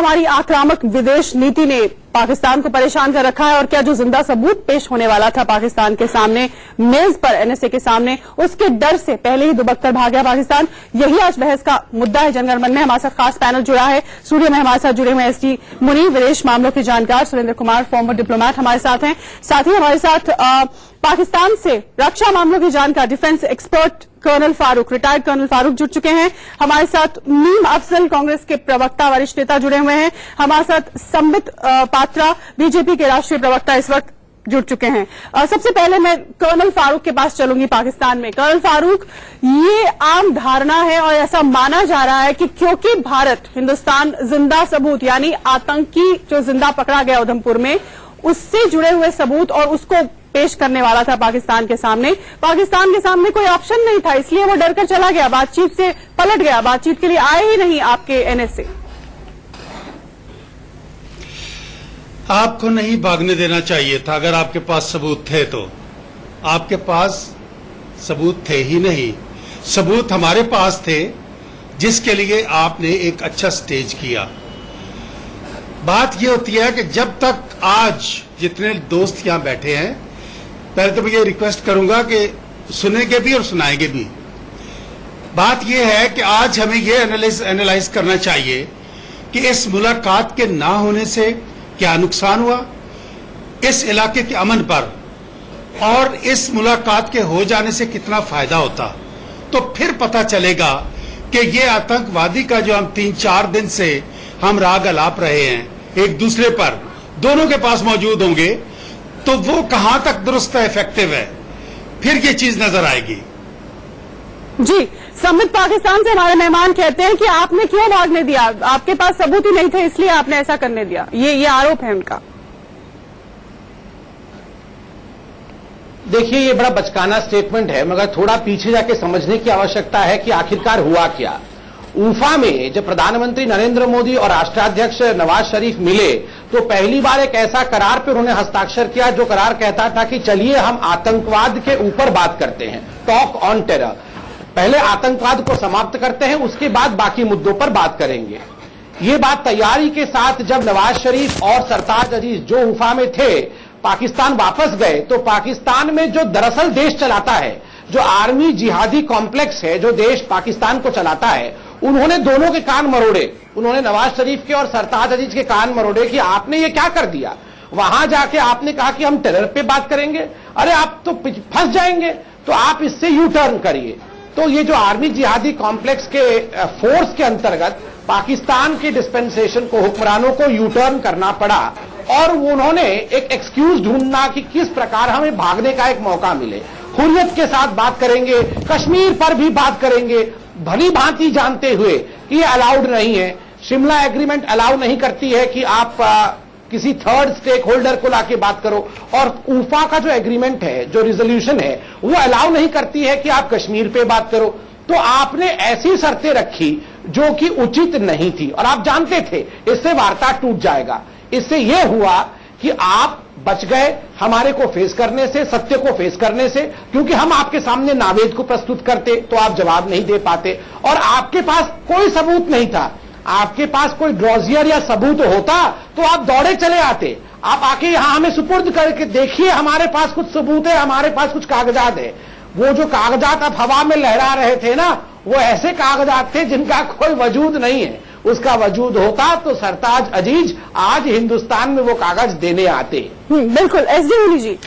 हमारी आक्रामक विदेश नीति ने पाकिस्तान को परेशान कर रखा है और क्या जो जिंदा सबूत पेश होने वाला था पाकिस्तान के सामने मेज पर एनएसए के सामने, उसके डर से पहले ही दुबककर भाग गया पाकिस्तान। यही आज बहस का मुद्दा है जनगणमन में। हमारे साथ खास पैनल जुड़ा है, स्टूडियो में हमारे साथ जुड़े हुए एसडी मुनीर, विदेश मामलों के जानकार सुरेंद्र कुमार, फॉर्मर डिप्लोमैट हमारे साथ हैं। साथ ही हमारे साथ पाकिस्तान से रक्षा मामलों के जानकार, defence expert colonel Farooq, retired colonel Farooq जुड़ चुके हैं। हमारे साथ मीम अफजल, कांग्रेस के प्रवक्ता वरिष्ठ नेता जुड़े हुए हैं। हमारे साथ संबित पात्रा, बीजेपी के राष्ट्रीय प्रवक्ता इस वक्त जुड़ चुके हैं। सबसे पहले मैं कर्नल फारूक के पास चलूंगी। पाकिस्तान में कर्नल फारूक, ये आम धारणा है और ऐसा माना जा रहा है कि क्योंकि भारत, हिंदुस्तान जिंदा सबूत यानी आतंकी जो जिंदा पकड़ा गया उधमपुर में, उससे जुड़े हुए सबूत और उसको पेश करने वाला था पाकिस्तान के सामने। पाकिस्तान के सामने कोई ऑप्शन नहीं था, इसलिए वो डरकर चला गया, बातचीत से पलट गया, बातचीत के लिए आए ही नहीं आपके एनएसए। आपको नहीं भागने देना चाहिए था। अगर आपके पास सबूत थे तो आपके पास सबूत थे ही नहीं। सबूत हमारे पास थे, जिसके लिए आपने एक अच्छा स्टेज किया। बात यह होती है कि जब तक आज जितने दोस्त यहां बैठे हैं, पहले तो मैं ये रिक्वेस्ट करूंगा कि सुनेंगे भी और सुनाएंगे भी। बात यह है कि आज हमें ये एनालाइज करना चाहिए कि इस मुलाकात के ना होने से क्या नुकसान हुआ इस इलाके के अमन पर, और इस मुलाकात के हो जाने से कितना फायदा होता। तो फिर पता चलेगा कि ये आतंकवादी का जो हम 3-4 दिन से हम राग अलाप रहे हैं एक दूसरे पर, दोनों के पास मौजूद होंगे, तो वो कहां तक दुरुस्त है, इफेक्टिव है, फिर ये चीज नजर आएगी। जी, संबित, पाकिस्तान से हमारे मेहमान कहते हैं कि आपने क्यों भागने दिया, आपके पास सबूत ही नहीं थे इसलिए आपने ऐसा करने दिया। ये आरोप है उनका। देखिए, ये बड़ा बचकाना स्टेटमेंट है, मगर थोड़ा पीछे जाके समझने की आवश्यकता है कि आखिरकार हुआ क्या। ऊफा में जब प्रधानमंत्री नरेंद्र मोदी और राष्ट्राध्यक्ष नवाज शरीफ मिले तो पहली बार एक ऐसा करार पर उन्होंने हस्ताक्षर किया जो करार कहता था कि चलिए हम आतंकवाद के ऊपर बात करते हैं, टॉक ऑन टेरर। पहले आतंकवाद को समाप्त करते हैं, उसके बाद बाकी मुद्दों पर बात करेंगे। ये बात तैयारी के साथ जब नवाज शरीफ और सरताज अजीज जो ऊफा में थे पाकिस्तान वापस गए, तो पाकिस्तान में जो दरअसल देश चलाता है, जो आर्मी जिहादी कॉम्प्लेक्स है, जो देश पाकिस्तान को चलाता है, उन्होंने दोनों के कान मरोड़े। उन्होंने नवाज शरीफ के और सरताज अजीज के कान मरोड़े कि आपने ये क्या कर दिया। वहां जाके आपने कहा कि हम टेरर पे बात करेंगे, अरे आप तो फंस जाएंगे, तो आप इससे यू टर्न करिए। तो ये जो आर्मी जिहादी कॉम्प्लेक्स के फोर्स के अंतर्गत पाकिस्तान के डिस्पेंसेशन को, हुक्मरानों को यू टर्न करना पड़ा और उन्होंने एक एक्सक्यूज ढूंढना कि किस प्रकार हमें भागने का एक मौका मिले। हुर्रियत के साथ बात करेंगे, कश्मीर पर भी बात करेंगे, भली भांति जानते हुए कि ये अलाउड नहीं है। शिमला एग्रीमेंट अलाउ नहीं करती है कि आप किसी थर्ड स्टेक होल्डर को लाके बात करो, और ऊफा का जो एग्रीमेंट है, जो रिजोल्यूशन है, वो अलाउ नहीं करती है कि आप कश्मीर पे बात करो। तो आपने ऐसी शर्तें रखी जो कि उचित नहीं थी, और आप जानते थे इससे वार्ता टूट जाएगा। इससे यह हुआ कि आप बच गए हमारे को फेस करने से, सत्य को फेस करने से, क्योंकि हम आपके सामने नावेद को प्रस्तुत करते तो आप जवाब नहीं दे पाते, और आपके पास कोई सबूत नहीं था। आपके पास कोई ड्रॉजियर या सबूत होता तो आप दौड़े चले आते। आप आके यहां हमें सुपुर्द करके देखिए, हमारे पास कुछ सबूत है, हमारे पास कुछ कागजात है। वो जो कागजात आप हवा में लहरा रहे थे ना, वो ऐसे कागजात थे जिनका कोई वजूद नहीं है। उसका वजूद होता तो सरताज अजीज आज हिंदुस्तान में वो कागज देने आते। बिल्कुल। एसडी मुनीर जी,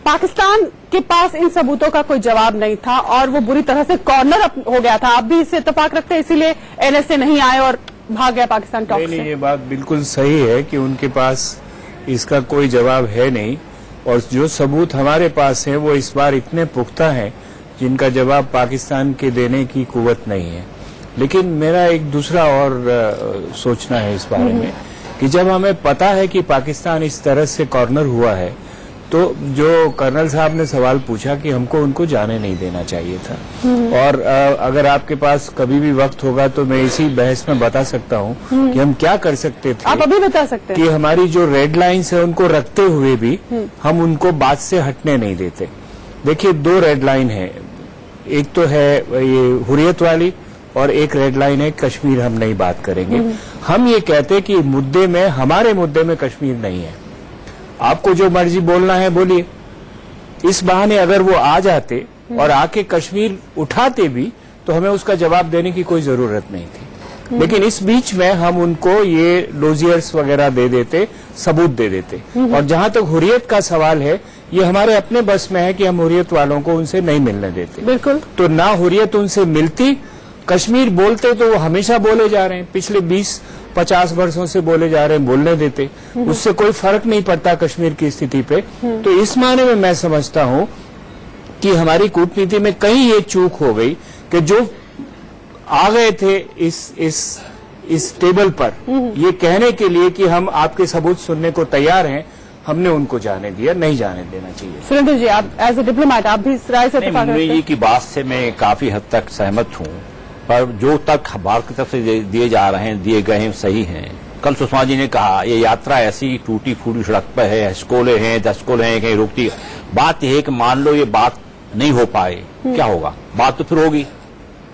पाकिस्तान के पास इन सबूतों का कोई जवाब नहीं था और वो बुरी तरह से कॉर्नर हो गया था। आप भी इससे इत्तेफाक रखते हैं, इसीलिए एनएसए नहीं आए और भाग गया पाकिस्तान टॉप से। नहीं, ये बात बिल्कुल सही है कि उनके पास इसका कोई जवाब है नहीं, और जो सबूत हमारे पास है वो इस बार इतने पुख्ता हैं जिनका जवाब पाकिस्तान के देने की कुव्वत नहीं है। लेकिन मेरा एक दूसरा और सोचना है इस बारे में कि जब हमें पता है कि पाकिस्तान इस तरह से कॉर्नर हुआ है, तो जो कर्नल साहब ने सवाल पूछा कि हमको उनको जाने नहीं देना चाहिए था। और अगर आपके पास कभी भी वक्त होगा तो मैं इसी बहस में बता सकता हूँ कि हम क्या कर सकते थे। आप अभी बता सकते हैं कि हमारी जो रेड लाइन्स है उनको रखते हुए भी हम उनको बात से हटने नहीं देते। देखिए, 2 रेड लाइन है। एक तो है ये हुर्रियत वाली, और एक रेड लाइन है कश्मीर हम नहीं बात करेंगे। हम ये कहते कि मुद्दे में, हमारे मुद्दे में कश्मीर नहीं है। आपको जो मर्जी बोलना है बोलिए। इस बहाने अगर वो आ जाते और आके कश्मीर उठाते भी तो हमें उसका जवाब देने की कोई जरूरत नहीं थी। लेकिन इस बीच में हम उनको ये डोजियर्स वगैरह दे देते, सबूत दे देते। और जहां तक हुर्रियत का सवाल है, ये हमारे अपने बस में है कि हम हुर्रियत वालों को उनसे नहीं मिलने देते। बिल्कुल। तो ना हुर्रियत उनसे मिलती, कश्मीर बोलते तो वो हमेशा बोले जा रहे हैं, पिछले 20-50 वर्षों से बोले जा रहे हैं, बोलने देते, उससे कोई फर्क नहीं पड़ता कश्मीर की स्थिति पे। तो इस मायने में मैं समझता हूं कि हमारी कूटनीति में कहीं ये चूक हो गई कि जो आ गए थे इस टेबल पर ये कहने के लिए कि हम आपके सबूत सुनने को तैयार हैं, हमने उनको जाने दिया, नहीं जाने देना चाहिए। सुरेंद्र जी, आप एज ए डिप्लोमेट आप भी इस राय से इत्तेफाक मुन्नी रखते जी हैं? की बात से मैं काफी हद तक सहमत हूं, पर जो तक भारत की तरफ से दिए जा रहे हैं, दिए गए हैं, सही हैं। कल सुषमा जी ने कहा ये यात्रा ऐसी टूटी फूटी सड़क पर है, हस्कोले हैं, दशकोले हैं, कहीं रुकती। बात यह है कि मान लो ये बात नहीं हो पाए, क्या होगा? बात तो फिर होगी।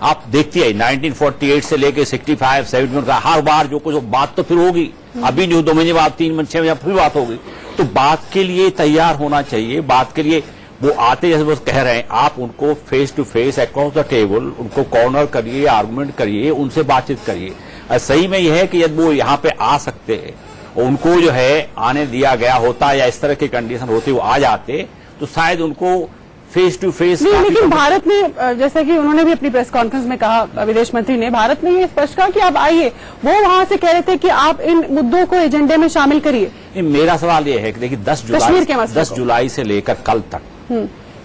आप देखती है 1948 से लेके 65, 70 का हर बार जो कुछ बात तो फिर होगी। अभी नहीं, 2 महीने बाद, 3 महीने, 6 महीने फिर बात होगी। तो बात के लिए तैयार होना चाहिए। बात के लिए वो आते, जैसे वो कह रहे हैं, आप उनको face to face across the table उनको कॉर्नर करिए, आर्गुमेंट करिए, उनसे बातचीत करिए। सही में यह है कि यदि वो यहाँ पे आ सकते हैं, उनको जो है आने दिया गया होता या इस तरह की कंडीशन होती, वो आ जाते तो शायद उनको फेस टू फेस। लेकिन भारत ने, जैसा कि उन्होंने भी अपनी प्रेस कॉन्फ्रेंस में कहा, विदेश मंत्री ने, भारत ने ये स्पष्ट कहा कि आप आइए। वो वहां से कह रहे थे कि आप इन मुद्दों को एजेंडे में शामिल करिए। मेरा सवाल ये है कि देखिए 10 जुलाई से लेकर कल तक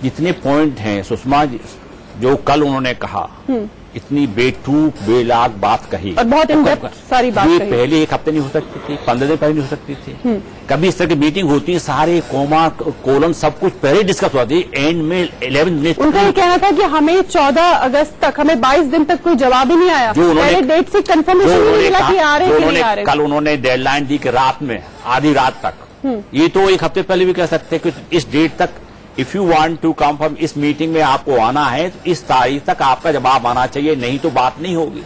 जितने पॉइंट हैं, सुषमा जी जो कल उन्होंने कहा, इतनी बेटूक बेलाग बात कही और बहुत इन डेप्थ सारी बात ये कही। पहले 1 हफ्ते नहीं हो सकती थी, 15 दिन पहले नहीं हो सकती थी। कभी इस तरह की मीटिंग होती है, सारे कोमा कोलन सब कुछ पहले डिस्कस हुआ थी, एंड में 11 मिनट। उनका ये कहना था कि हमें 14 अगस्त तक, हमें 22 दिन तक कोई जवाब ही नहीं आया। जो उन्होंने पहले डेट से कंफर्मेशन नहीं मिला कि आ रहे कि नहीं आ रहे। कल उन्होंने डेडलाइन दी कि रात में, आधी रात तक। ये तो 1 हफ्ते पहले भी कह सकते हैं कि इस डेट तक, if you want to come from इस मीटिंग में आपको आना है तो इस तारीख तक आपका जवाब आना चाहिए, नहीं तो बात नहीं होगी।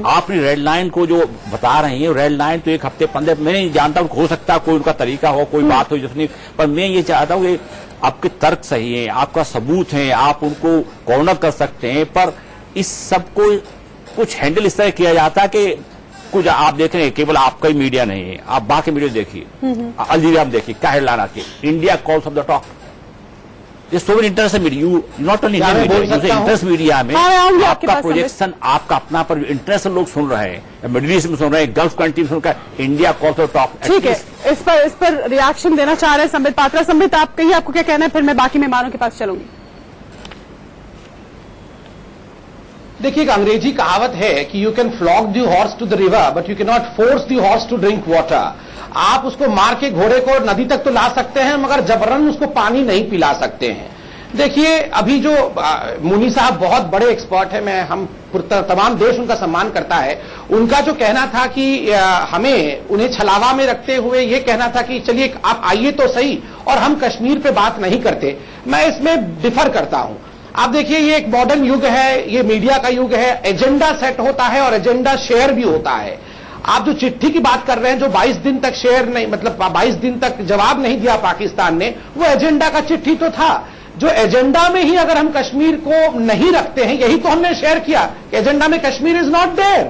आपने रेड लाइन को जो बता रही है, रेड लाइन तो 1 हफ्ते 15, मैं नहीं जानता हूं, हो सकता है कोई उनका तरीका हो, कोई बात हो जिसने, पर मैं ये चाहता हूं कि आपके तर्क सही है, आपका सबूत है, आप उनको कॉर्नर कर सकते हैं, पर इस सब को कुछ हैंडल इस तरह किया जाता है कि कुछ आप देख रहे हैं, केवल आपका ही मीडिया नहीं है, आप बाकी मीडिया देखिए, अल जज़ीरा में देखिए, क्या हेडलाइन आती है, India calls of the talk. So many international media, you not only Indian media, international media में आपका प्रोजेक्शन, आपका अपना पर इंटरनेशनल लोग सुन रहे हैं, मिडिल ईस्ट में सुन रहे हैं, गल्फ कंट्री में सुन रहे हैं, इंडिया कॉल्स ऑफ टॉक। ठीक है, इस पर रिएक्शन देना चाह रहे हैं संबित पात्रा। संबित, आप कहिए, आपको क्या कहना है, फिर मैं बाकी मेहमानों के पास चलूंगी। देखिए, एक अंग्रेजी कहावत है कि you can flog the horse to the river but you can not force the horse to drink water. आप उसको मार के घोड़े को नदी तक तो ला सकते हैं, मगर जबरन उसको पानी नहीं पिला सकते हैं। देखिए, अभी जो मुनी साहब बहुत बड़े एक्सपर्ट है, मैं हम तमाम देश उनका सम्मान करता है, उनका जो कहना था कि हमें उन्हें छलावा में रखते हुए ये कहना था कि चलिए आप आइए तो सही और हम कश्मीर पे बात नहीं करते, मैं इसमें डिफर करता हूं। आप देखिए, ये एक मॉडर्न युग है, ये मीडिया का युग है, एजेंडा सेट होता है और एजेंडा शेयर भी होता है। आप जो चिट्ठी की बात कर रहे हैं, जो 22 दिन तक शेयर नहीं, मतलब 22 दिन तक जवाब नहीं दिया पाकिस्तान ने, वो एजेंडा का चिट्ठी तो था। जो एजेंडा में ही अगर हम कश्मीर को नहीं रखते हैं, यही तो हमने शेयर किया कि एजेंडा में कश्मीर इज नॉट देयर।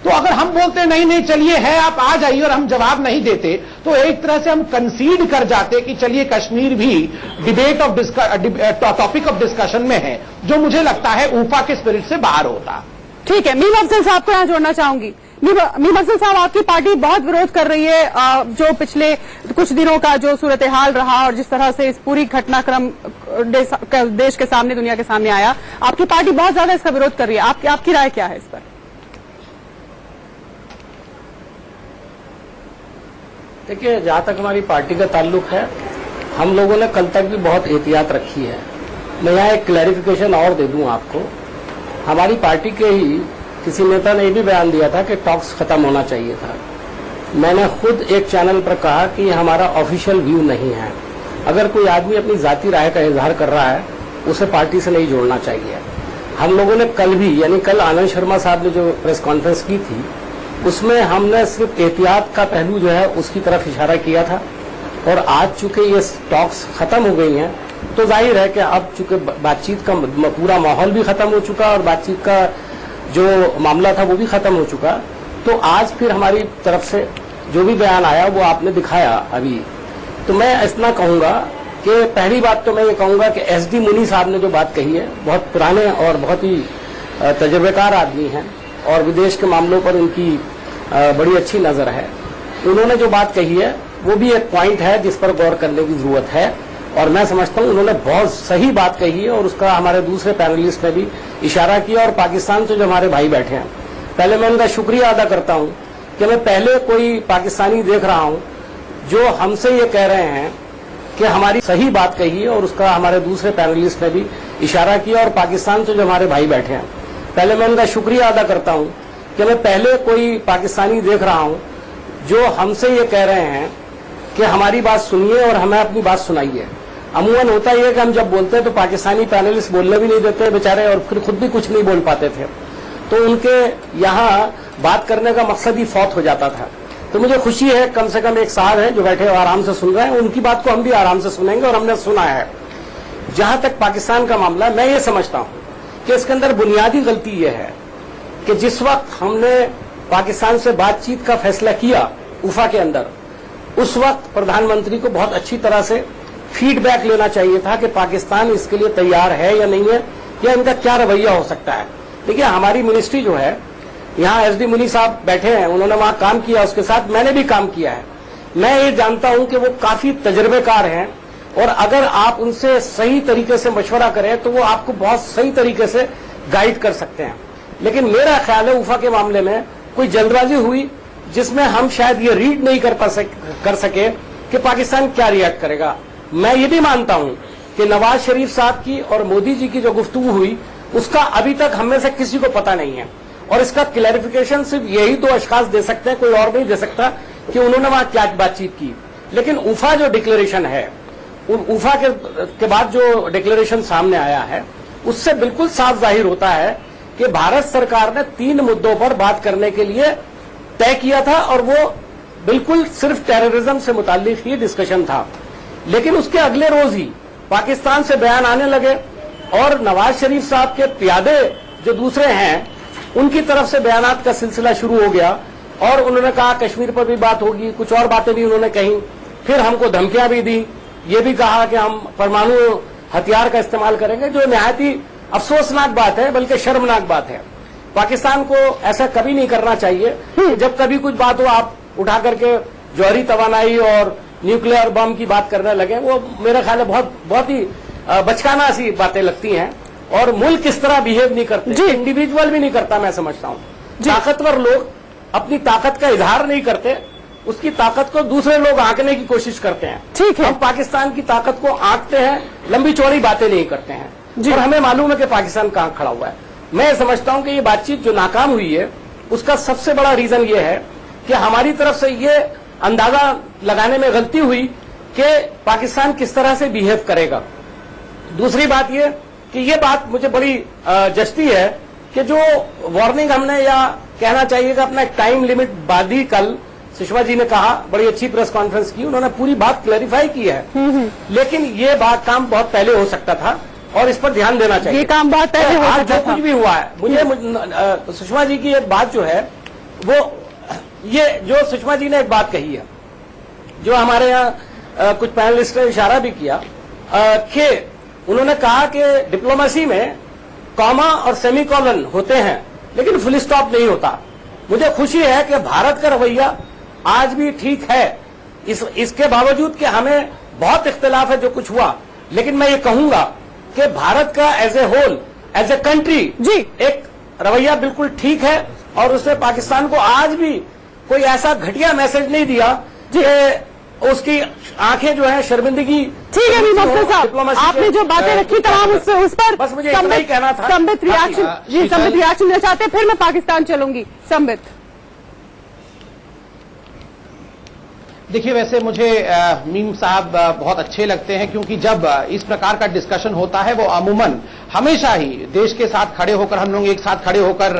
तो अगर हम बोलते नहीं नहीं चलिए है, आप आ जाइए, और हम जवाब नहीं देते, तो एक तरह से हम कंसीड कर जाते कि चलिए कश्मीर भी debate of topic of discussion में है, जो मुझे लगता है ऊफा के स्पिरिट से बाहर होता। ठीक है, मीम अफजल साहब को यहां जोड़ना चाहूंगी। मीम अफजल साहब, आपकी पार्टी बहुत विरोध कर रही है जो पिछले कुछ दिनों का जो सूरत हाल रहा और जिस तरह से इस पूरी घटनाक्रम देश के सामने, दुनिया के सामने आया, आपकी पार्टी बहुत ज्यादा इसका विरोध कर रही है। आपकी राय क्या है इस पर? देखिए, जहां तक हमारी पार्टी का ताल्लुक है, हम लोगों ने कल तक भी बहुत एहतियात रखी है। मैं यहाँ एक क्लैरिफिकेशन और दे दूं आपको। हमारी पार्टी के ही किसी नेता ने ये भी बयान दिया था कि टॉक्स खत्म होना चाहिए था। मैंने खुद एक चैनल पर कहा कि हमारा ऑफिशियल व्यू नहीं है। अगर कोई आदमी अपनी जाती राय का इजहार कर रहा है, उसे पार्टी से नहीं जोड़ना चाहिए। हम लोगों ने कल भी, यानी कल आनंद शर्मा साहब ने जो प्रेस कॉन्फ्रेंस की थी, उसमें हमने सिर्फ एहतियात का पहलू जो है उसकी तरफ इशारा किया था। और आज चूंकि ये टॉक्स खत्म हो गई हैं, तो जाहिर है कि अब चूंकि बातचीत का पूरा माहौल भी खत्म हो चुका और बातचीत का जो मामला था वो भी खत्म हो चुका, तो आज फिर हमारी तरफ से जो भी बयान आया वो आपने दिखाया अभी। तो मैं इतना कहूंगा कि पहली बात तो मैं ये कहूंगा कि एसडी मुनी साहब ने जो बात कही है, बहुत पुराने और बहुत ही तजुर्बेकार आदमी हैं और विदेश के मामलों पर उनकी बड़ी अच्छी नजर है। उन्होंने जो बात कही है वो भी एक पॉइंट है जिस पर गौर करने की जरूरत है, और मैं समझता हूं उन्होंने बहुत सही बात कही है और उसका हमारे दूसरे पैनलिस्ट ने भी इशारा किया। और पाकिस्तान से जो हमारे भाई बैठे हैं, पहले मैं उनका शुक्रिया अदा करता हूं कि मैं पहले कोई पाकिस्तानी देख रहा हूं जो हमसे ये कह रहे हैं कि हमारी सही बात कही है, और उसका हमारे दूसरे पैनलिस्ट ने भी इशारा किया। और पाकिस्तान से जो हमारे भाई बैठे हैं, पहले मैं उनका शुक्रिया अदा करता हूं कि मैं पहले कोई पाकिस्तानी देख रहा हूं जो हमसे ये कह रहे हैं कि हमारी बात सुनिए और हमें अपनी बात सुनाइए। अमूमन होता ही है कि हम जब बोलते हैं तो पाकिस्तानी पैनलिस्ट बोलने भी नहीं देते बेचारे, और फिर खुद भी कुछ नहीं बोल पाते थे, तो उनके यहाँ बात करने का मकसद ही फौत हो जाता था। तो मुझे खुशी है कम से कम एक साहब है जो बैठे आराम से सुन रहे हैं, उनकी बात को हम भी आराम से सुनेंगे और हमने सुना है। जहां तक पाकिस्तान का मामला, मैं ये समझता हूं कि इसके अंदर बुनियादी गलती यह है कि जिस वक्त हमने पाकिस्तान से बातचीत का फैसला किया उफा के अंदर, उस वक्त प्रधानमंत्री को बहुत अच्छी तरह से फीडबैक लेना चाहिए था कि पाकिस्तान इसके लिए तैयार है या नहीं है, या इनका क्या रवैया हो सकता है। देखिए हमारी मिनिस्ट्री जो है, यहाँ एसडी मुनी साहब बैठे हैं, उन्होंने वहां काम किया, उसके साथ मैंने भी काम किया है। मैं ये जानता हूं कि वो काफी तजर्बेकार हैं, और अगर आप उनसे सही तरीके से मशवरा करें तो वो आपको बहुत सही तरीके से गाइड कर सकते हैं। लेकिन मेरा ख्याल है उफा के मामले में कोई जल्दबाजी हुई जिसमें हम शायद ये रीड नहीं कर सके कि पाकिस्तान क्या रिएक्ट करेगा। मैं ये भी मानता हूं कि नवाज शरीफ साहब की और मोदी जी की जो गुफ्तगू हुई उसका अभी तक हम में से किसी को पता नहीं है, और इसका क्लैरिफिकेशन सिर्फ यही दो अशखास दे सकते हैं, कोई और नहीं दे सकता कि उन्होंने वहां क्या बातचीत की। लेकिन उफा जो डिक्लेरेशन है, उफा के बाद जो डिक्लेरेशन सामने आया है, उससे बिल्कुल साफ जाहिर होता है कि भारत सरकार ने 3 मुद्दों पर बात करने के लिए तय किया था, और वो बिल्कुल सिर्फ टेररिज्म से मुताल्लिक ही डिस्कशन था। लेकिन उसके अगले रोज ही पाकिस्तान से बयान आने लगे, और नवाज शरीफ साहब के प्यादे जो दूसरे हैं उनकी तरफ से बयानात का सिलसिला शुरू हो गया, और उन्होंने कहा कश्मीर पर भी बात होगी, कुछ और बातें भी उन्होंने कही, फिर हमको धमकियां भी दी, ये भी कहा कि हम परमाणु हथियार का इस्तेमाल करेंगे, जो निहायत ही अफसोसनाक बात है, बल्कि शर्मनाक बात है। पाकिस्तान को ऐसा कभी नहीं करना चाहिए कि जब कभी कुछ बात हो आप उठा करके जौहरी तवानाई और न्यूक्लियर बम की बात करने लगे। वो मेरा ख्याल है बहुत ही बचकाना सी बातें लगती हैं, और मुल्क किस तरह बिहेव नहीं करते, इंडिविजुअल भी नहीं करता। मैं समझता हूं ताकतवर लोग अपनी ताकत का इजहार नहीं करते, उसकी ताकत को दूसरे लोग आंकने की कोशिश करते हैं। ठीक है, हम पाकिस्तान की ताकत को आंकते हैं, लंबी चौड़ी बातें नहीं करते हैं, और हमें मालूम है कि पाकिस्तान कहां खड़ा हुआ है। मैं समझता हूं कि ये बातचीत जो नाकाम हुई है उसका सबसे बड़ा रीजन ये है कि हमारी तरफ से ये अंदाजा लगाने में गलती हुई कि पाकिस्तान किस तरह से बिहेव करेगा। दूसरी बात ये कि ये बात मुझे बड़ी जचती है कि जो वार्निंग हमने, या कहना चाहिए कि अपना एक टाइम लिमिट बांधी, कल सुषमा जी ने कहा, बड़ी अच्छी प्रेस कॉन्फ्रेंस की, उन्होंने पूरी बात क्लैरिफाई की है। लेकिन ये बात काम बहुत पहले हो सकता था और इस पर ध्यान देना चाहिए। ये काम बहुत पहले हो आज सकता जो था। कुछ भी हुआ है, मुझे सुषमा जी की एक बात जो है वो, ये जो सुषमा जी ने एक बात कही है, जो हमारे यहाँ कुछ पैनलिस्ट ने इशारा भी किया कि उन्होंने कहा कि डिप्लोमेसी में कॉमा और सेमीकोलन होते हैं लेकिन फुल स्टॉप नहीं होता। मुझे खुशी है कि भारत का रवैया आज भी ठीक है, इसके बावजूद कि हमें बहुत इख्तिलाफ है जो कुछ हुआ, लेकिन मैं ये कहूंगा कि भारत का as a whole, as a country जी एक रवैया बिल्कुल ठीक है, और उसने पाकिस्तान को आज भी कोई ऐसा घटिया मैसेज नहीं दिया कि उसकी आंखें जो है शर्मिंदगी। ठीक है मुफ्ती साहब, आपने जो बातें रखी तमाम उस पर बस मुझे इतना ही कहना था। संबित रिएक्शन, जी संबित रिएक्शन देना चाहते हैं, फिर मैं पाकिस्तान चलूंगी। संबित, देखिए, वैसे मुझे मीम साहब बहुत अच्छे लगते हैं, क्योंकि जब इस प्रकार का डिस्कशन होता है वो अमूमन हमेशा ही देश के साथ खड़े होकर, हम लोग एक साथ खड़े होकर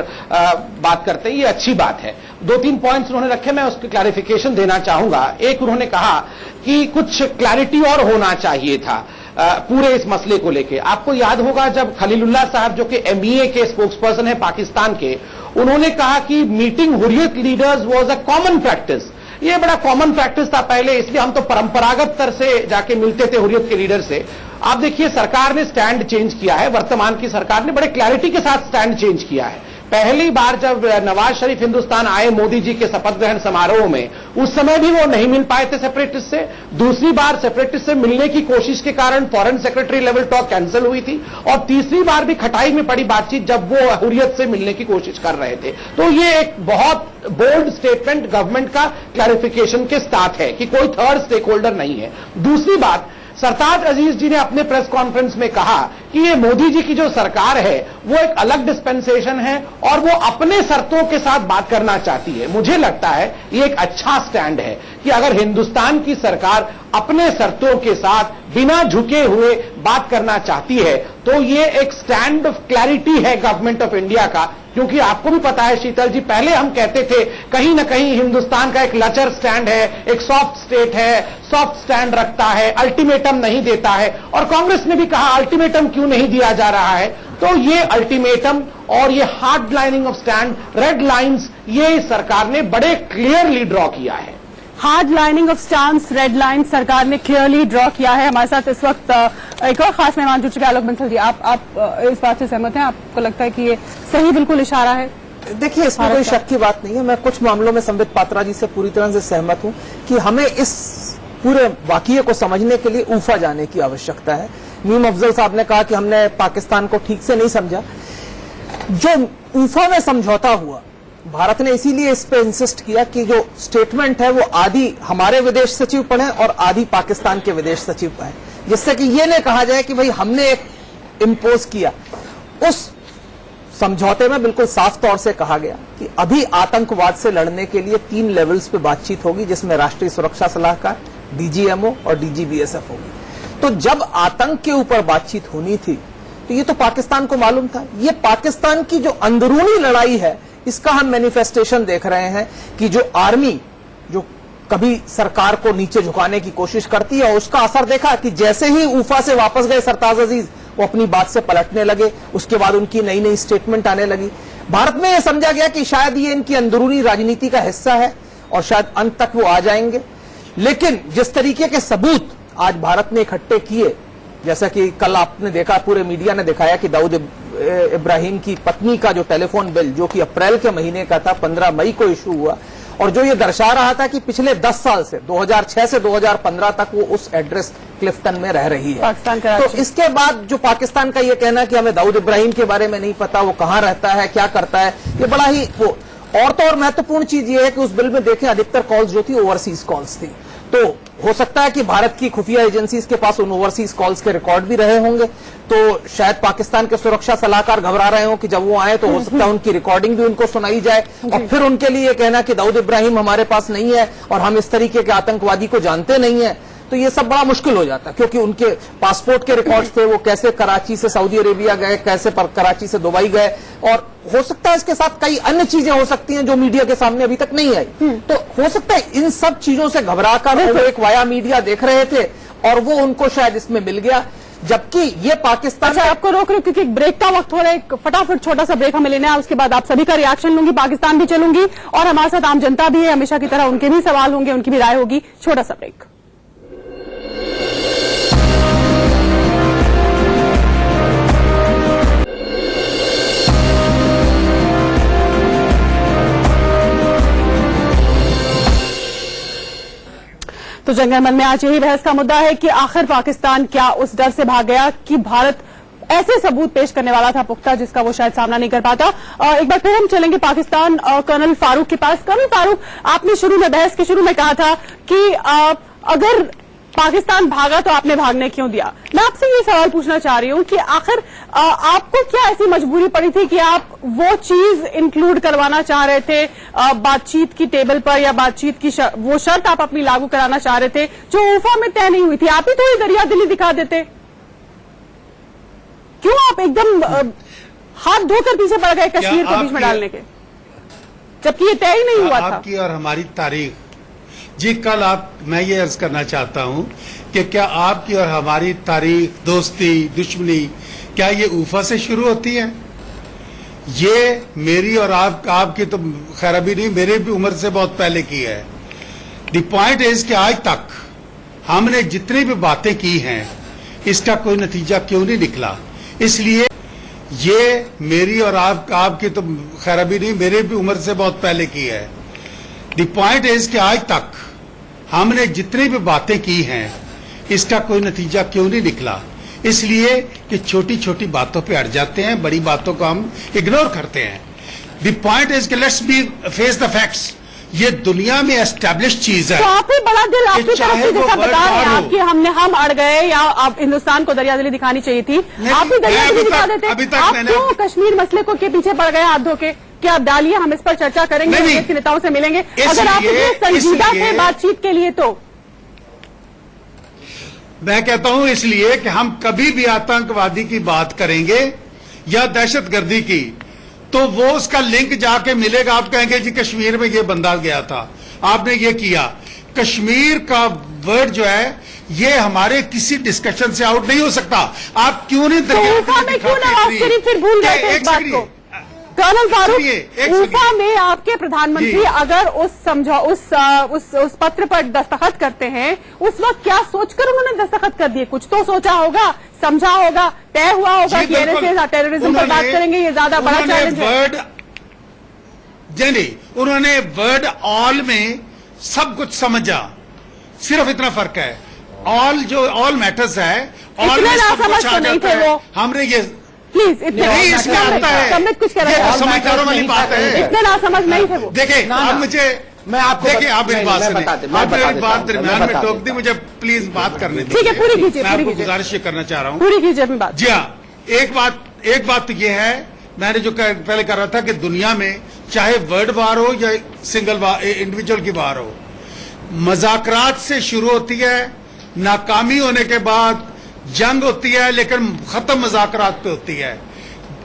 बात करते हैं। ये अच्छी बात है। 2-3 पॉइंट्स उन्होंने रखे, मैं उसकी क्लैरिफिकेशन देना चाहूंगा। एक, उन्होंने कहा कि कुछ क्लैरिटी और होना चाहिए था पूरे इस मसले को लेके। आपको याद होगा जब खलीलुल्लाह साहब, जो कि एमईए के स्पोक्सपर्सन है पाकिस्तान के, उन्होंने कहा कि meeting Hurriyat leaders was a common practice. ये बड़ा कॉमन प्रैक्टिस था पहले, इसलिए हम तो परंपरागत तर से जाके मिलते थे हुर्रियत के लीडर से। आप देखिए, सरकार ने स्टैंड चेंज किया है। वर्तमान की सरकार ने बड़े क्लैरिटी के साथ स्टैंड चेंज किया है। पहली बार जब नवाज शरीफ हिंदुस्तान आए मोदी जी के शपथ ग्रहण समारोह में, उस समय भी वो नहीं मिल पाए थे सेपरेटिस्ट से। दूसरी बार सेपरेटिस्ट से मिलने की कोशिश के कारण foreign secretary level talk cancel हुई थी, और तीसरी बार भी खटाई में पड़ी बातचीत जब वो हुर्रियत से मिलने की कोशिश कर रहे थे। तो ये एक बहुत बोल्ड स्टेटमेंट गवर्नमेंट का क्लैरिफिकेशन के साथ है कि कोई थर्ड स्टेक होल्डर नहीं है। दूसरी बात, सरताज अजीज जी ने अपने प्रेस कॉन्फ्रेंस में कहा कि ये मोदी जी की जो सरकार है वो एक अलग डिस्पेंसेशन है और वो अपने शर्तों के साथ बात करना चाहती है। मुझे लगता है ये एक अच्छा स्टैंड है कि अगर हिंदुस्तान की सरकार अपने शर्तों के साथ बिना झुके हुए बात करना चाहती है तो ये एक स्टैंड ऑफ क्लैरिटी है गवर्नमेंट ऑफ इंडिया का। क्योंकि आपको भी पता है शीतल जी, पहले हम कहते थे कहीं ना कहीं हिंदुस्तान का एक लचर स्टैंड है, एक सॉफ्ट स्टेट है, सॉफ्ट स्टैंड रखता है, अल्टीमेटम नहीं देता है। और कांग्रेस ने भी कहा अल्टीमेटम क्यों नहीं दिया जा रहा है। तो ये अल्टीमेटम और ये hard lining of stand, red lines, ये सरकार ने बड़े क्लियरली ड्रॉ किया है। Hard lining of stance, red line सरकार ने क्लियरली ड्रॉ किया है। हमारे साथ इस वक्त एक और खास मेहमान जुड़ चुके हैं, आलोक बंसल जी। आप इस बात से सहमत हैं? आपको लगता है कि ये सही बिल्कुल इशारा है? देखिए, इसमें कोई शक की बात नहीं है। मैं कुछ मामलों में संबित पात्रा जी से पूरी तरह से सहमत हूं कि हमें इस पूरे वाकये को समझने के लिए ऊफा जाने की आवश्यकता है। मीम अफजल साहब ने कहा कि हमने पाकिस्तान को ठीक से नहीं समझा। जो ऊफा में समझौता हुआ, भारत ने इसीलिए इस पे इंसिस्ट किया कि जो स्टेटमेंट है वो आधी हमारे विदेश सचिव पढ़े और आधी पाकिस्तान के विदेश सचिव पढ़े, जिससे कि ये न कहा जाए कि भाई हमने एक इम्पोज किया। उस समझौते में बिल्कुल साफ तौर से कहा गया कि अभी आतंकवाद से लड़ने के लिए 3 लेवल्स पे बातचीत होगी, जिसमें राष्ट्रीय सुरक्षा सलाहकार, डीजीएमओ और डीजीबीएसएफ होगी। तो जब आतंक के ऊपर बातचीत होनी थी तो ये तो पाकिस्तान को मालूम था। ये पाकिस्तान की जो अंदरूनी लड़ाई है, इसका हम मैनिफेस्टेशन देख रहे हैं कि जो आर्मी जो कभी सरकार को नीचे झुकाने की कोशिश करती है, उसका असर देखा कि जैसे ही ऊफा से वापस गए सरताज अजीज, वो अपनी बात से पलटने लगे। उसके बाद उनकी नई नई स्टेटमेंट आने लगी। भारत में यह समझा गया कि शायद ये इनकी अंदरूनी राजनीति का हिस्सा है और शायद अंत तक वो आ जाएंगे। लेकिन जिस तरीके के सबूत आज भारत ने इकट्ठे किए, जैसा कि कल आपने देखा, पूरे मीडिया ने दिखाया कि दाऊद इब्राहिम की पत्नी का जो टेलीफोन बिल, जो कि अप्रैल के महीने का था, 15 मई को इशू हुआ, और जो ये दर्शा रहा था कि पिछले 10 साल से 2006 से 2015 तक वो उस एड्रेस क्लिफ्टन में रह रही है। पाकिस्तान का तो इसके बाद जो पाकिस्तान का ये कहना कि हमें दाऊद इब्राहिम के बारे में नहीं पता, वो कहां रहता है, क्या करता है, ये बड़ा ही वो। और तो और महत्वपूर्ण चीज ये है कि उस बिल में देखें अधिकतर कॉल्स जो थी ओवरसीज कॉल्स थी। तो हो सकता है कि भारत की खुफिया एजेंसीज के पास उन ओवरसीज कॉल्स के रिकॉर्ड भी रहे होंगे। तो शायद पाकिस्तान के सुरक्षा सलाहकार घबरा रहे हो कि जब वो आए तो हो सकता है उनकी रिकॉर्डिंग भी उनको सुनाई जाए, और फिर उनके लिए कहना कि दाऊद इब्राहिम हमारे पास नहीं है और हम इस तरीके के आतंकवादी को जानते नहीं है, तो ये सब बड़ा मुश्किल हो जाता, क्योंकि उनके पासपोर्ट के रिकॉर्ड्स थे, वो कैसे कराची से सऊदी अरेबिया गए, कैसे कराची से दुबई गए, और हो सकता है इसके साथ कई अन्य चीजें हो सकती हैं जो मीडिया के सामने अभी तक नहीं आई। तो हो सकता है इन सब चीजों से घबराकर वो एक वाया मीडिया देख रहे थे और वो उनको शायद इसमें मिल गया, जबकि ये पाकिस्तान। अच्छा, आपको रोक रही हूं क्योंकि ब्रेक का वक्त हो रहा है। एक फटाफट छोटा सा ब्रेक हमें लेना है, उसके बाद आप सभी का रिएक्शन लूंगी, पाकिस्तान भी चलूंगी और हमारे साथ आम जनता भी है, हमेशा की तरह उनके भी सवाल होंगे, उनकी भी राय होगी। छोटा सा ब्रेक। तो जंगल मन में आज यही बहस का मुद्दा है कि आखिर पाकिस्तान क्या उस डर से भाग गया कि भारत ऐसे सबूत पेश करने वाला था पुख्ता जिसका वो शायद सामना नहीं कर पाता। एक बार फिर हम चलेंगे पाकिस्तान कर्नल फारूक के पास। कर्नल फारूक, आपने शुरू में बहस के शुरू में कहा था कि अगर पाकिस्तान भागा तो आपने भागने क्यों दिया? मैं आपसे ये सवाल पूछना चाह रही हूं कि आखिर आपको क्या ऐसी मजबूरी पड़ी थी कि आप वो चीज इंक्लूड करवाना चाह रहे थे बातचीत की टेबल पर, या बातचीत की वो शर्त आप अपनी लागू कराना चाह रहे थे जो ऊफा में तय नहीं हुई थी? आप ही थोड़ी दरिया दिली दिखा देते। क्यों आप एकदम हाथ धोकर पीछे पड़ गए कश्मीर को बीच में डालने के, जबकि ये तय ही नहीं हुआ था? आपकी और हमारी तारीख जी, कल मैं ये अर्ज करना चाहता हूं कि क्या आपकी और हमारी तारीख, दोस्ती, दुश्मनी, क्या ये ऊफा से शुरू होती है? ये मेरी और आपकी तो खैर अभी नहीं, मेरे भी उम्र से बहुत पहले की है। द पॉइंट इज कि आज तक हमने जितनी भी बातें की हैं इसका कोई नतीजा क्यों नहीं निकला? इसलिए ये मेरी और आपकी तो खैर अभी नहीं, मेरे भी उम्र से बहुत पहले की है। द पॉइंट इज कि आज तक हमने जितनी भी बातें की हैं इसका कोई नतीजा क्यों नहीं निकला? इसलिए कि छोटी छोटी बातों पे अड़ जाते हैं, बड़ी बातों को हम इग्नोर करते हैं। द पॉइंट इज कि let's be face the facts. ये दुनिया में एस्टैब्लिश चीज है। तो आप ही बड़ा दिल आपकी तरफ से जैसा बता रहे हैं आप कि हम अड़ गए या आप हिंदुस्तान को दरिया दिली दिखानी चाहिए थी, आप भी दरिया दिली दिखा देते। आप क्यों कश्मीर मसले को के पीछे पड़ गए हाथ धो के? क्या आप डालिए, हम इस पर चर्चा करेंगे, देश के नेताओं से मिलेंगे। अगर आप इतने संजीदा थे बातचीत के लिए तो मैं कहता हूं इसलिए कि हम कभी भी आतंकवादी की बात करेंगे या दहशतगर्दी की तो वो उसका लिंक जाके मिलेगा। आप कहेंगे जी कश्मीर में ये बंदा गया था, आपने ये किया। कश्मीर का वर्ड जो है ये हमारे किसी डिस्कशन से आउट नहीं हो सकता। आप क्यों नहीं ऊफा में क्यों नवाज शरीफ फिर भूल गए थे इस बात को? कर्नल फारूक, ऊफा में आपके प्रधानमंत्री अगर उस पत्र पर दस्तखत करते हैं, उस वक्त क्या सोचकर उन्होंने दस्तखत कर दिए? कुछ तो सोचा होगा, समझा होगा, तय हुआ होगा कि एनएसए टेररिज्म पर बात करेंगे, ये ज्यादा बड़ा चैलेंज है। नहीं, उन्होंने वर्ड ऑल में सब कुछ समझा, सिर्फ इतना फर्क है। ऑल मैटर्स है, ऑल में सब कुछ आ जाता है। हमने ये प्लीज इतने सम्मित कुछ करें, समझदारों वाली बात है। इतने ना समझ नहीं थे वो। देखिए अब मुझे मैं आपको देखिए आप मेरी बात सुनिए, आप मेरी बात दरमियान में टोक दी, मुझे प्लीज बात करने दीजिए। ठीक है, पूरी कीजिए, मैं आपको गुजारिश करना चाह रहा हूँ, पूरी कीजिए अपनी बात। जी हाँ, एक बात तो ये है, मैंने जो पहले कह रहा था कि दुनिया में चाहे वर्ड वार हो या सिंगल वार, इंडिविजुअल की वार हो, मजाकरात से शुरू होती है, नाकामी होने के बाद जंग होती है, लेकिन खत्म मजाकरात पे होती है।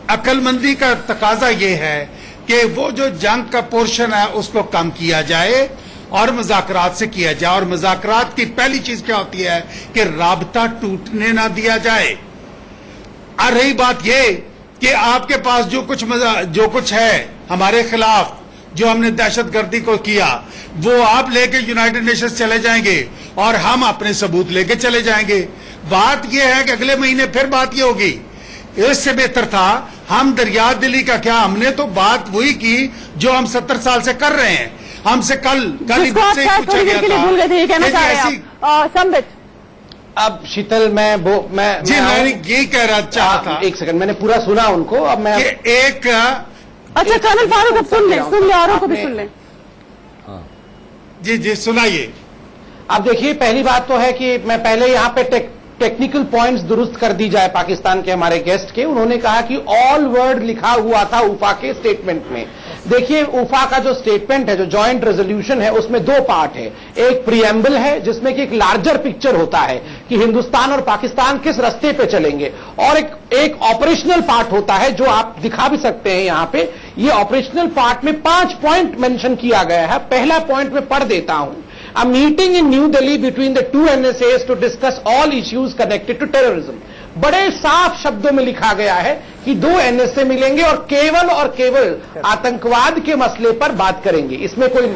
अक्लमंदी का तकाजा ये है कि वो जो जंग का पोर्शन है उसको कम किया जाए और मजाकरात से किया जाए। और मजाकरात की पहली चीज क्या होती है कि राबता टूटने ना दिया जाए। और रही बात ये कि आपके पास जो कुछ है हमारे खिलाफ, जो हमने दहशतगर्दी को किया, वो आप लेके यूनाइटेड नेशंस चले जाएंगे और हम अपने सबूत लेके चले जाएंगे। बात यह है कि अगले महीने फिर बात ये होगी। इससे बेहतर था हम दरिया दिली का क्या, हमने तो बात वही की जो हम 70 साल से कर रहे हैं। हमसे कल ही से पूछा गया था। संबित, अब शीतल मैं यही कह रहा चाहा था। एक सेकंड, मैंने पूरा सुना उनको। अब मैं एक अच्छा कर्नल फारूक अब सुन ले औरों को भी सुन ले। जी सुनाइए। अब देखिए, पहली बात तो है कि मैं पहले यहाँ पे टेक्निकल पॉइंट्स दुरुस्त कर दी जाए पाकिस्तान के हमारे गेस्ट के। उन्होंने कहा कि ऑल वर्ड लिखा हुआ था ऊफा के स्टेटमेंट में। देखिए, ऊफा का जो स्टेटमेंट है, जो जॉइंट रेजोल्यूशन है, उसमें दो पार्ट है। एक प्रीएम्बल है जिसमें कि एक लार्जर पिक्चर होता है कि हिंदुस्तान और पाकिस्तान किस रास्ते पे चलेंगे, और एक ऑपरेशनल पार्ट होता है जो आप दिखा भी सकते हैं यहाँ पे। ये ऑपरेशनल पार्ट में 5 पॉइंट मेंशन किया गया है। पहला पॉइंट में पढ़ देता हूं। A meeting in New Delhi between the two NSAs to discuss all issues connected to terrorism. बड़े साफ शब्दों में लिखा गया है कि 2 NSA मिलेंगे और केवल आतंकवाद के मसले पर बात करेंगे, इसमें कोई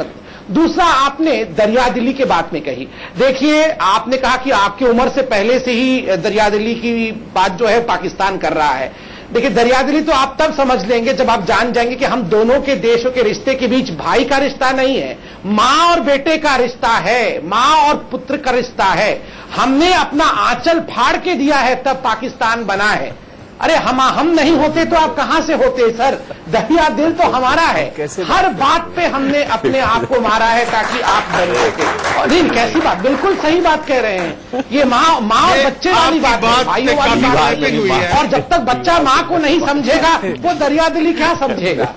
दूसरा, आपने दरिया दिली के बात में कही। देखिए, आपने कहा कि आपकी उम्र से पहले से ही दरिया दिली की बात जो है पाकिस्तान कर रहा है। देखिए, दरिया दिली तो आप तब समझ लेंगे जब आप जान जाएंगे कि हम दोनों के देशों के रिश्ते के बीच भाई का रिश्ता नहीं है, मां और बेटे का रिश्ता है, मां और पुत्र का रिश्ता है। हमने अपना आंचल फाड़ के दिया है, तब पाकिस्तान बना है। अरे हम नहीं होते तो आप कहां से होते सर? दहिया दिल तो हमारा है। हर बात पे हमने अपने आप को मारा है ताकि आप डर सके। नहीं, कैसी बात, बिल्कुल सही बात कह रहे हैं। ये माँ और बच्चे वाली बात है, भाइयों वाली बात है। और जब तक बच्चा माँ को नहीं समझेगा वो दरिया दिली क्या समझेगा?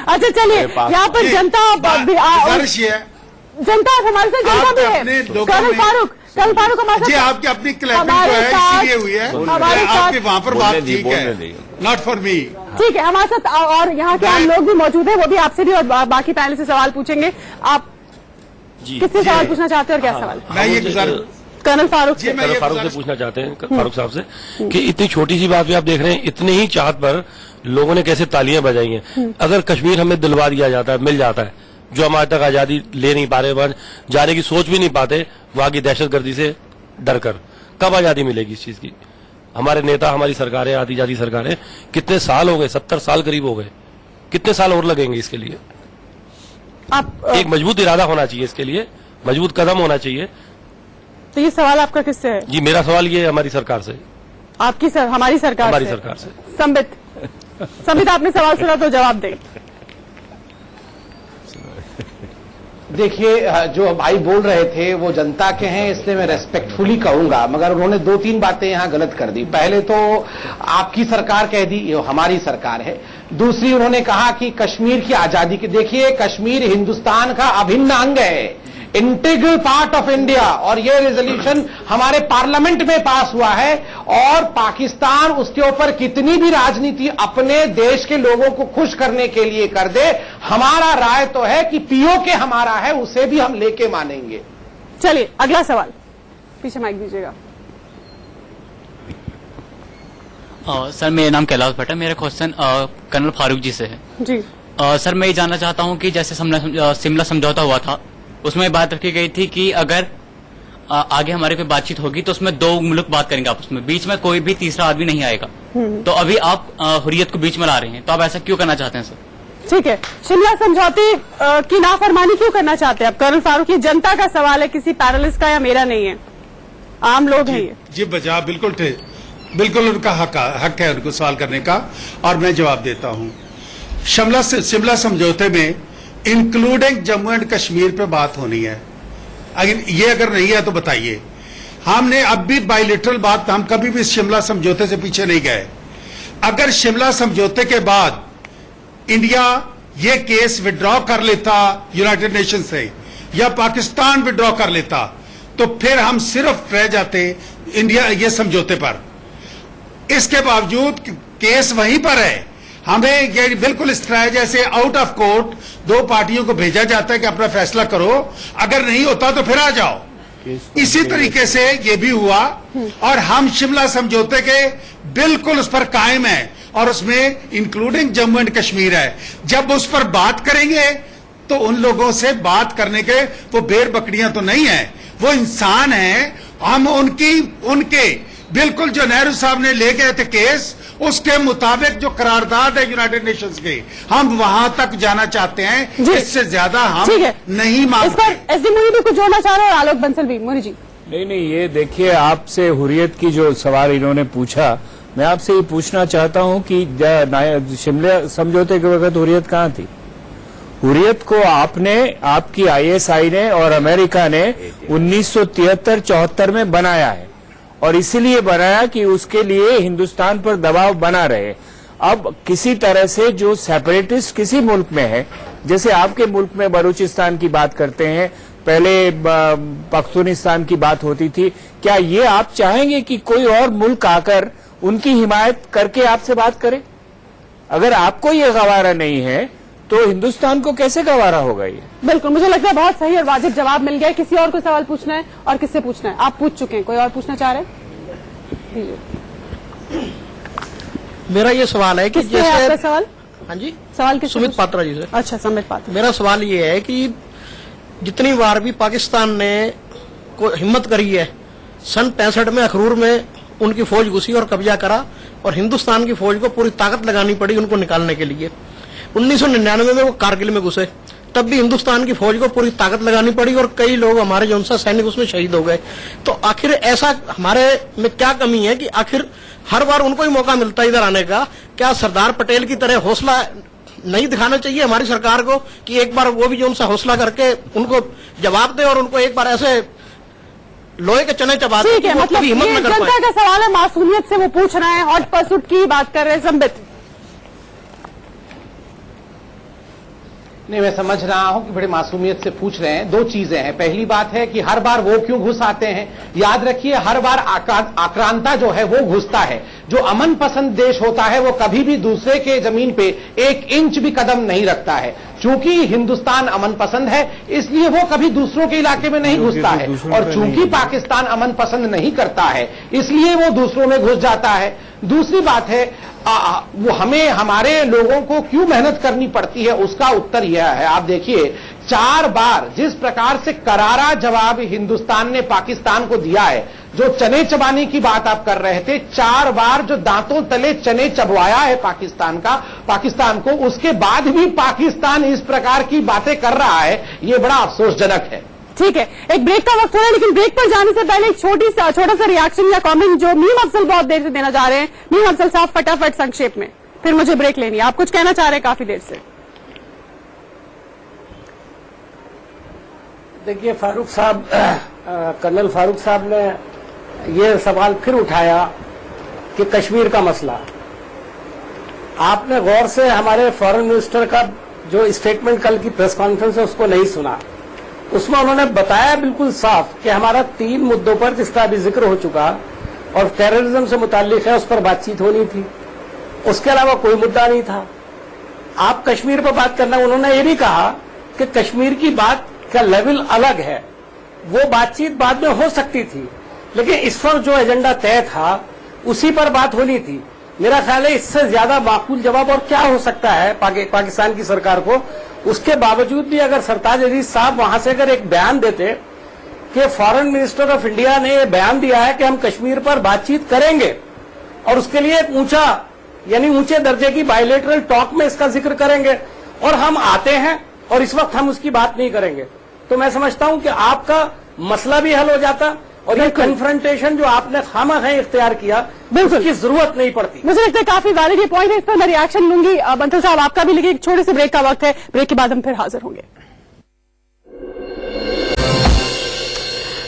अच्छा चलिए, यहाँ पर जनता हमारे साथ जनता भी है। कर्नल फारूक हमारे जी, साथ, आपकी अपनी क्लैपिंग जो है इसीलिए हुई है, हमारे साथ आपकी वहां पर बात ठीक है, नॉट फॉर मी। ठीक है, हमारे साथ और यहाँ के हम लोग भी मौजूद हैं, वो भी आपसे भी और बाकी पैनल से सवाल पूछेंगे। आप किससे सवाल पूछना चाहते हैं और क्या सवाल? मैं ये कर्नल फारूक से। कर्नल फारूक से पूछना चाहते हैं, फारूक साहब से, कि इतनी छोटी सी बात भी आप देख रहे हैं, इतने ही चाहत पर लोगों ने कैसे तालियां बजाई हैं। अगर कश्मीर हमें दिलवा दिया जाता है, मिल जाता है, जो हम आज तक आजादी ले नहीं पा रहे, वहां जाने की सोच भी नहीं पाते, वहां की दहशतगर्दी से डर कर, कब आजादी मिलेगी इस चीज की? हमारे नेता, हमारी सरकारें, आधी जाती सरकारें, कितने साल हो गए, 70 साल करीब हो गए, कितने साल और लगेंगे इसके लिए? आप एक मजबूत इरादा होना चाहिए इसके लिए, मजबूत कदम होना चाहिए। तो ये सवाल आपका किससे है? जी, मेरा सवाल ये है हमारी सरकार से। आपकी हमारी सरकार हमारी से? सरकार से। संबित आपने सवाल सुना तो जवाब दें। देखिए, जो भाई बोल रहे थे वो जनता के हैं, इसलिए मैं रेस्पेक्टफुली कहूंगा, मगर उन्होंने 2-3 बातें यहां गलत कर दी। पहले तो आपकी सरकार कह दी, ये हमारी सरकार है। दूसरी, उन्होंने कहा कि कश्मीर की आजादी की, देखिए कश्मीर हिंदुस्तान का अभिन्न अंग है, इंटीग्रल पार्ट ऑफ इंडिया, और ये रेजोल्यूशन हमारे पार्लियामेंट में पास हुआ है। और पाकिस्तान उसके ऊपर कितनी भी राजनीति अपने देश के लोगों को खुश करने के लिए कर दे, हमारा राय तो है कि पीओके हमारा है, उसे भी हम लेके मानेंगे। चलिए अगला सवाल, पीछे माइक दीजिएगा। सर, मेरा नाम कैलाश भट्ट है। मेरा क्वेश्चन कर्नल फारूक जी से है। जी सर, मैं ये जानना चाहता हूँ कि जैसे शिमला समझौता हुआ था, उसमें बात रखी गई थी कि अगर आगे हमारी कोई बातचीत होगी तो उसमें 2 मुल्क बात करेंगे आपस में, बीच में कोई भी तीसरा आदमी नहीं आएगा। तो अभी आप हुर्रियत को बीच में ला रहे हैं, तो आप ऐसा क्यों करना चाहते हैं सर? ठीक है, शिमला समझौते की नाफरमानी क्यों करना चाहते हैं आप कर्नल फारूक? ये जनता का सवाल है, किसी पैनलिस्ट का या मेरा नहीं है, आम लोग हैं ये। जी बजा, बिल्कुल उनका हक है उनको सवाल करने का, और मैं जवाब देता हूं। शिमला समझौते में इंक्लूडिंग जम्मू एंड कश्मीर पे बात होनी है। अगर नहीं है तो बताइए। हमने अब भी बायलिटरल बात, हम कभी भी शिमला समझौते से पीछे नहीं गए। अगर शिमला समझौते के बाद इंडिया ये केस विड्रॉ कर लेता यूनाइटेड नेशन से, या पाकिस्तान विड्रॉ कर लेता, तो फिर हम सिर्फ रह जाते इंडिया ये समझौते पर। इसके बावजूद केस वहीं पर है। हमें ये बिल्कुल इस तरह जैसे आउट ऑफ कोर्ट 2 पार्टियों को भेजा जाता है कि अपना फैसला करो, अगर नहीं होता तो फिर आ जाओ। इसी तरीके से ये भी हुआ, और हम शिमला समझौते के बिल्कुल उस पर कायम है, और उसमें इंक्लूडिंग जम्मू एंड कश्मीर है। जब उस पर बात करेंगे तो उन लोगों से बात करने के वो बेर बकरियां तो नहीं है, वो इंसान हैं। हम उनके बिल्कुल जो नेहरू साहब ने ले गए थे केस, उसके मुताबिक जो करारदाद है यूनाइटेड नेशंस की, हम वहां तक जाना चाहते हैं। इससे ज्यादा हम नहीं मांगते। इस पर एसडी मुनी भी कुछ जोड़ना चाह रहे हैं, और आलोक बंसल भी। मुनी जी नहीं, ये देखिए, आपसे हुर्रियत की जो सवाल इन्होंने पूछा, मैं आपसे ये पूछना चाहता हूं कि शिमला समझौते के वक्त हुर्रियत कहां थी? हुर्रियत को आपकी आईएसआई ने और अमेरिका ने 1973-74 में बनाया है, और इसीलिए बनाया कि उसके लिए हिंदुस्तान पर दबाव बना रहे। अब किसी तरह से जो सेपरेटिस्ट किसी मुल्क में है, जैसे आपके मुल्क में बलूचिस्तान की बात करते हैं, पहले पख्तूनिस्तान की बात होती थी, क्या ये आप चाहेंगे कि कोई और मुल्क आकर उनकी हिमायत करके आपसे बात करे? अगर आपको ये गवारा नहीं है तो हिंदुस्तान को कैसे गवारा होगा ये? बिल्कुल, मुझे लगता है बहुत सही और वाजिब जवाब मिल गया। किसी और को सवाल पूछना है, और किससे पूछना है? आप पूछ चुके हैं, कोई और पूछना चाह रहे हैं? मेरा ये सवाल है कि जैसे आपका सवाल? हाँ जी, सवाल किससे? सुमित पात्रा जी से। अच्छा, सुमित पात्रा। मेरा सवाल ये है कि जितनी बार भी पाकिस्तान ने को हिम्मत करी है, सन 65 में अखनूर में उनकी फौज घुसी और कब्जा करा, और हिंदुस्तान की फौज को पूरी ताकत लगानी पड़ी उनको निकालने के लिए। 1999 में वो कारगिल में घुसे, तब भी हिंदुस्तान की फौज को पूरी ताकत लगानी पड़ी और कई लोग हमारे जो उनसा सैनिक उसमें शहीद हो गए। तो आखिर ऐसा हमारे में क्या कमी है कि आखिर हर बार उनको ही मौका मिलता है इधर आने का? क्या सरदार पटेल की तरह हौसला नहीं दिखाना चाहिए हमारी सरकार को कि एक बार वो भी जो उनसा हौसला करके उनको जवाब दे और उनको एक बार ऐसे लोहे के चने चबा दे? ठीक है, मतलब ये जनता का सवाल है, मासूमियत से वो पूछ रहे हैं, हॉट परसूट की बात कर रहे हैं। संबित, नहीं, मैं समझ रहा हूं कि बड़े मासूमियत से पूछ रहे हैं। दो चीजें हैं। पहली बात है कि हर बार वो क्यों घुस आते हैं? याद रखिए, हर बार आक्रांता जो है वो घुसता है। जो अमन पसंद देश होता है वो कभी भी दूसरे के जमीन पे 1 इंच भी कदम नहीं रखता है। चूंकि हिंदुस्तान अमन पसंद है इसलिए वो कभी दूसरों के इलाके में नहीं घुसता है, और चूंकि पाकिस्तान अमन पसंद नहीं करता है इसलिए वो दूसरों में घुस जाता है। दूसरी बात है, वो हमें हमारे लोगों को क्यों मेहनत करनी पड़ती है, उसका उत्तर यह है। आप देखिए, 4 बार जिस प्रकार से करारा जवाब हिंदुस्तान ने पाकिस्तान को दिया है, जो चने चबाने की बात आप कर रहे थे, 4 बार जो दांतों तले चने चबवाया है पाकिस्तान को, उसके बाद भी पाकिस्तान इस प्रकार की बातें कर रहा है, ये बड़ा अफसोसजनक है। ठीक है, एक ब्रेक का वक्त हो रहा है, लेकिन ब्रेक पर जाने से पहले एक छोटा सा रिएक्शन या कमेंट जो मीम अफजल बहुत देर से देना चाह रहे हैं। मीम अफजल साहब, फटाफट संक्षेप में, फिर मुझे ब्रेक लेनी है। आप कुछ कहना चाह रहे हैं काफी देर से। देखिए फारूक साहब, कर्नल फारूक साहब ने ये सवाल फिर उठाया कि कश्मीर का मसला। आपने गौर से हमारे फॉरेन मिनिस्टर का जो स्टेटमेंट कल की प्रेस कॉन्फ्रेंस है उसको नहीं सुना। उसमें उन्होंने बताया बिल्कुल साफ कि हमारा 3 मुद्दों पर, जिसका अभी जिक्र हो चुका और टेररिज्म से मुताल्लिक है, उस पर बातचीत होनी थी। उसके अलावा कोई मुद्दा नहीं था। आप कश्मीर पर बात करना, उन्होंने ये भी कहा कि कश्मीर की बात का लेवल अलग है, वो बातचीत बाद में हो सकती थी, लेकिन इस पर जो एजेंडा तय था उसी पर बात होनी थी। मेरा ख्याल है इससे ज्यादा माकूल जवाब और क्या हो सकता है पाकिस्तान की सरकार को। उसके बावजूद भी अगर सरताज अजीज साहब वहां से अगर एक बयान देते कि फॉरेन मिनिस्टर ऑफ इंडिया ने यह बयान दिया है कि हम कश्मीर पर बातचीत करेंगे और उसके लिए एक ऊंचे दर्जे की बायलेटरल टॉक में इसका जिक्र करेंगे, और हम आते हैं और इस वक्त हम उसकी बात नहीं करेंगे, तो मैं समझता हूं कि आपका मसला भी हल हो जाता और ये कन्फ्रंटेशन जो आपने खामखा इख्तियार किया, बिल्कुल की जरूरत नहीं पड़ती। मुझे लगता है काफी वैलिड ये पॉइंट है, इस पर मैं रिएक्शन लूंगी। बंसल साहब, आपका भी, लेकिन एक छोटे से ब्रेक का वक्त है, ब्रेक के बाद हम फिर हाजिर होंगे।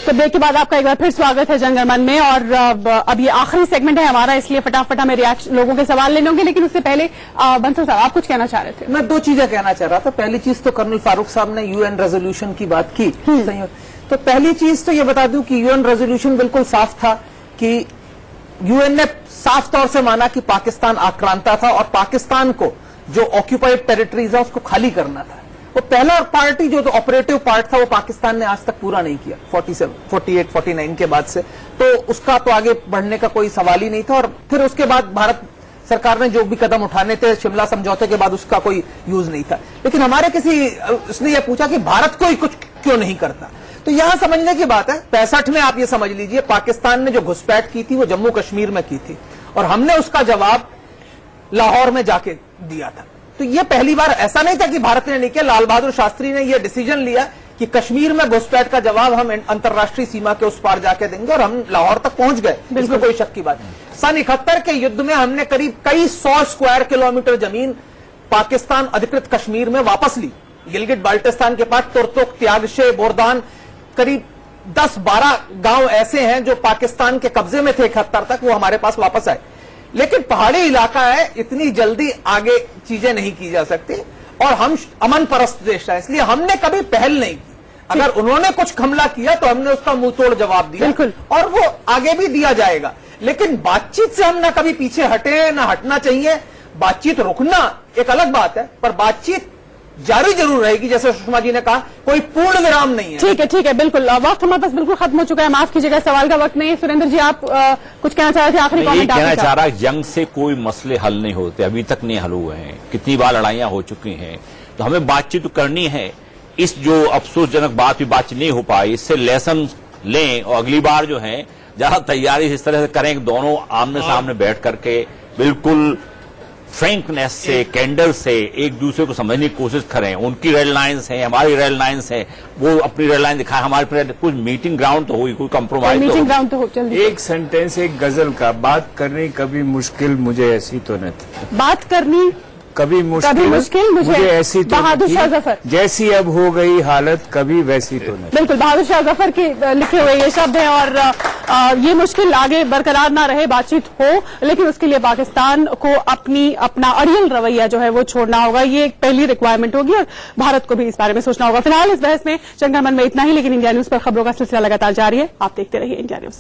तो ब्रेक के बाद आपका एक बार फिर स्वागत है जनगणमन में, और अब ये आखिरी सेगमेंट है हमारा, इसलिए फटाफट हमें रिएक्शन, लोगों के सवाल लेने होंगे। लेकिन उससे पहले बंसल साहब, आप कुछ कहना चाह रहे थे? मैं 2 चीजें कहना चाह रहा था। पहली चीज तो कर्नल फारूक साहब ने UN रेजोल्यूशन की बात की। तो पहली चीज तो ये बता दूं कि UN रेजोल्यूशन बिल्कुल साफ था कि UN ने साफ तौर से माना कि पाकिस्तान आक्रांता था और पाकिस्तान को जो ऑक्यूपाइड टेरिटरीज है उसको खाली करना था। वो पहला पार्टी जो ऑपरेटिव पार्ट था वो पाकिस्तान ने आज तक पूरा नहीं किया 48, 49 के बाद से, तो उसका तो आगे बढ़ने का कोई सवाल ही नहीं था। और फिर उसके बाद भारत सरकार ने जो भी कदम उठाने थे शिमला समझौते के बाद, उसका कोई यूज नहीं था। लेकिन हमारे उसने ये पूछा कि भारत कोई कुछ क्यों नहीं करता, तो यहां समझने की बात है। 65 में आप ये समझ लीजिए, पाकिस्तान ने जो घुसपैठ की थी वो जम्मू कश्मीर में की थी और हमने उसका जवाब लाहौर में जाके दिया था। तो ये पहली बार ऐसा नहीं था कि भारत ने नहीं किया। लाल बहादुर शास्त्री ने यह डिसीजन लिया कि कश्मीर में घुसपैठ का जवाब हम अंतर्राष्ट्रीय सीमा के उस पार जाके देंगे, और हम लाहौर तक पहुंच गए, इसमें कोई शक की बात नहीं। सन 71 के युद्ध में हमने करीब कई 100 स्क्वायर किलोमीटर जमीन पाकिस्तान अधिकृत कश्मीर में वापस ली। गिलगिट बाल्टिस्तान के पास तुर्तुक, त्यागशे, बोरदान, करीब 10-12 गांव ऐसे हैं जो पाकिस्तान के कब्जे में थे 71 तक, वो हमारे पास वापस आए। लेकिन पहाड़ी इलाका है, इतनी जल्दी आगे चीजें नहीं की जा सकती, और हम अमन परस्त देश है, इसलिए हमने कभी पहल नहीं की। अगर उन्होंने कुछ हमला किया तो हमने उसका मुंह तोड़ जवाब दिया, और वो आगे भी दिया जाएगा। लेकिन बातचीत से हम ना कभी पीछे हटे, ना हटना चाहिए। बातचीत रुकना एक अलग बात है, पर बातचीत जारी जरूर रहेगी। जैसे सुषमा जी ने कहा, कोई पूर्ण विराम नहीं है। ठीक है, बिल्कुल। वक्त हमारे पास बिल्कुल खत्म हो चुका है, माफ कीजिएगा, सवाल का वक्त नहीं है। सुरेंद्र जी, आप कुछ कहना चाह रहे थे? आखिरी कमेंट कहना चाह रहा, जंग से कोई मसले हल नहीं होते, अभी तक नहीं हल हुए हैं, कितनी बार लड़ाइयां हो चुकी हैं, तो हमें बातचीत तो करनी है। इस जो अफसोसजनक बातचीत नहीं हो पाई, इससे लेसन लें और अगली बार जो है ज्यादा तैयारी इस तरह से करें कि दोनों आमने सामने बैठ करके बिल्कुल फ्रैंकनेस से, कैंडल से एक दूसरे को समझने की कोशिश करें। उनकी रेड लाइंस है, हमारी रेड लाइंस है, वो अपनी रेड लाइन दिखाए, हमारे पर कुछ मीटिंग ग्राउंड तो हुई, कोई कंप्रोमाइज तो मीटिंग ग्राउंड तो हो, जल्दी एक सेंटेंस, एक गजल का बात करनी कभी मुश्किल मुझे ऐसी तो न थी। बात करनी कभी मुश्किल मुझे ऐसी तो बहादुर न थी, शाह जफर। जैसी अब हो गई हालत कभी वैसी तो न थी। बिल्कुल, बहादुर शाह जफर के लिखे हुए ये शब्द हैं और ये मुश्किल आगे बरकरार ना रहे, बातचीत हो, लेकिन उसके लिए पाकिस्तान को अपना अड़ियल रवैया जो है वो छोड़ना होगा। ये एक पहली रिक्वायरमेंट होगी और भारत को भी इस बारे में सोचना होगा। फिलहाल इस बहस में जंगल मन में इतना ही, लेकिन इंडिया न्यूज पर खबरों का सिलसिला लगातार जारी है। आप देखते रहिए इंडिया न्यूज।